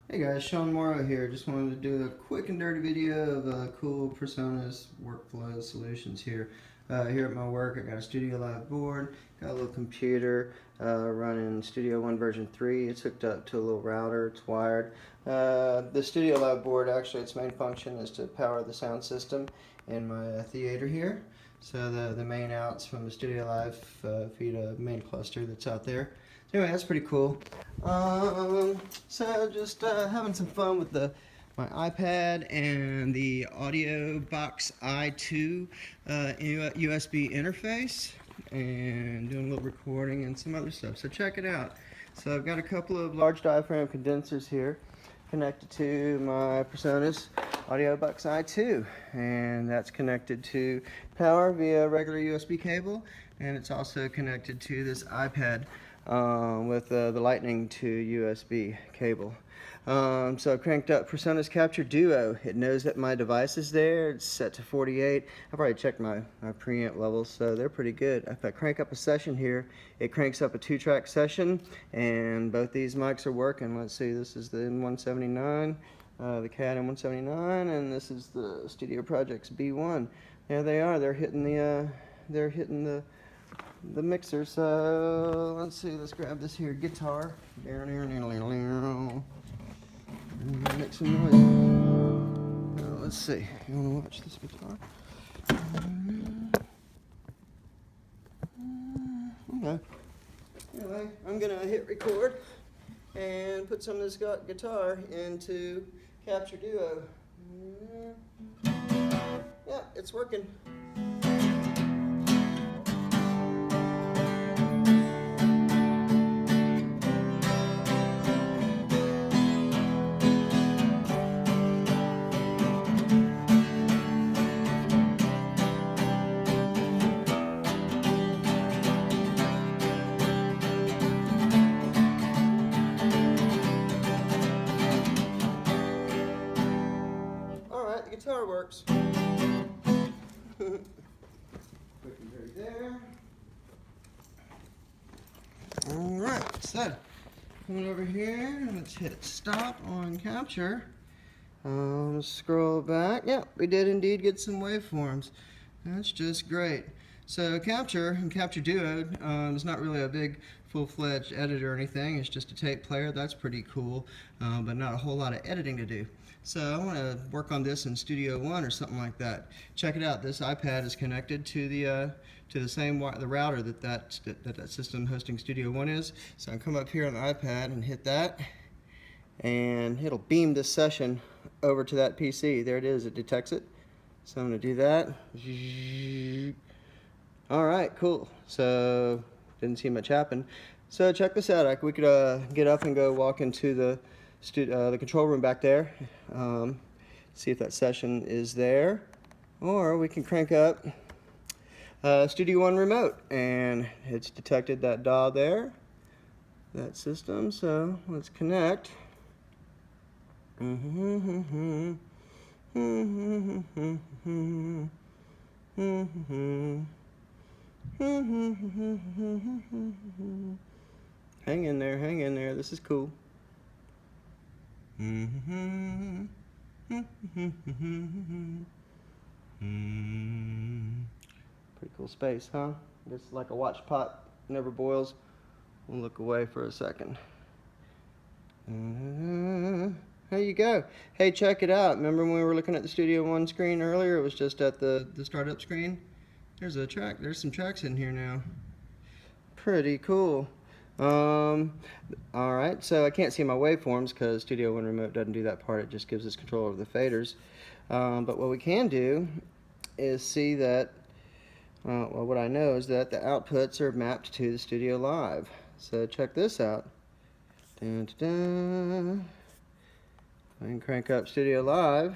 Hey guys, Sean Morrow here. Just wanted to do a quick and dirty video of cool Presonus workflow solutions here. Here at my work, I got a Studiolive board, got a little computer running Studio One version 3. It's hooked up to a little router, it's wired. The Studiolive board, actually, its main function is to power the sound system in my theater here. So the main outs from the Studiolive feed a main cluster that's out there. Anyway, that's pretty cool. So just having some fun with my iPad and the audiobox iTwo USB interface, and doing a little recording and some other stuff. So check it out. So I've got a couple of large diaphragm condensers here connected to my Presonus audiobox iTwo, and that's connected to power via regular USB cable, and it's also connected to this iPad with the lightning to USB cable. So I cranked up Presonus Capture Duo. It knows that my device is there. It's set to 48. I've already checked my preamp levels, so they're pretty good. If I crank up a session here, it cranks up a 2-track session, and both these mics are working. Let's see, this is the N179, the CAD N179, and this is the Studio Projects B1. There they are. They're hitting the mixer. So let's see, let's grab this here guitar. Make some noise. Now, let's see, you want to watch this guitar? Okay. Anyway, I'm gonna hit record and put some of this guitar into Capture Duo. Yeah, it's working. Alright, the guitar works. Quick and dirty there. Alright, so coming over here, let's hit stop on capture. Scroll back. Yeah, we did indeed get some waveforms. That's just great. So Capture and Capture Duo is not really a big full-fledged editor or anything. It's just a tape player. That's pretty cool, but not a whole lot of editing to do. So I want to work on this in Studio One or something like that. Check it out. This iPad is connected to the same the router that system hosting Studio One is. So I come up here on the iPad and hit that, and it'll beam this session over to that PC. There it is. It detects it. So I'm going to do that. All right, cool. So didn't see much happen. So check this out. We could get up and go walk into the control room back there. See if that session is there, or we can crank up Studio One remote, and it's detected that DAW there, that system. So let's connect. Hang in there, hang in there. This is cool. Pretty cool space, huh? Just like a watch pot never boils. We'll look away for a second. There you go. Hey, check it out. Remember when we were looking at the Studio One screen earlier? It was just at the startup screen. There's some tracks in here now. Pretty cool. Alright, so I can't see my waveforms because Studio One Remote doesn't do that part. It just gives us control over the faders. But what we can do is see that, well, what I know is that the outputs are mapped to the Studiolive. So check this out. Dun, dun, dun. I can crank up Studiolive.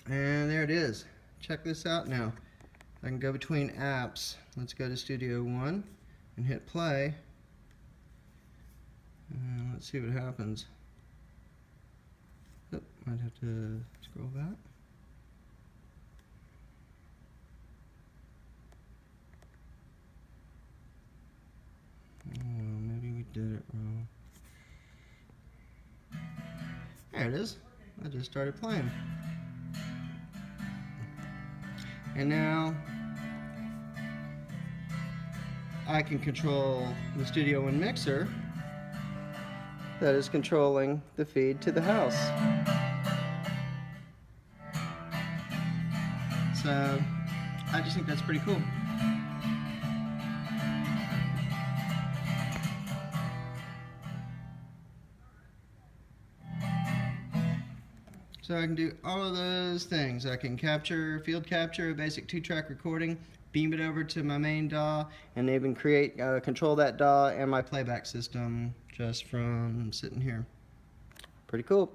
And there it is. Check this out now. I can go between apps. Let's go to Studio One and hit play. And let's see what happens. Oh, might have to scroll back. There it is. I just started playing. And now I can control the Studio One mixer that is controlling the feed to the house. So I just think that's pretty cool. So I can do all of those things. I can capture, field capture, a basic 2-track recording, beam it over to my main DAW, and even control that DAW and my playback system just from sitting here. Pretty cool.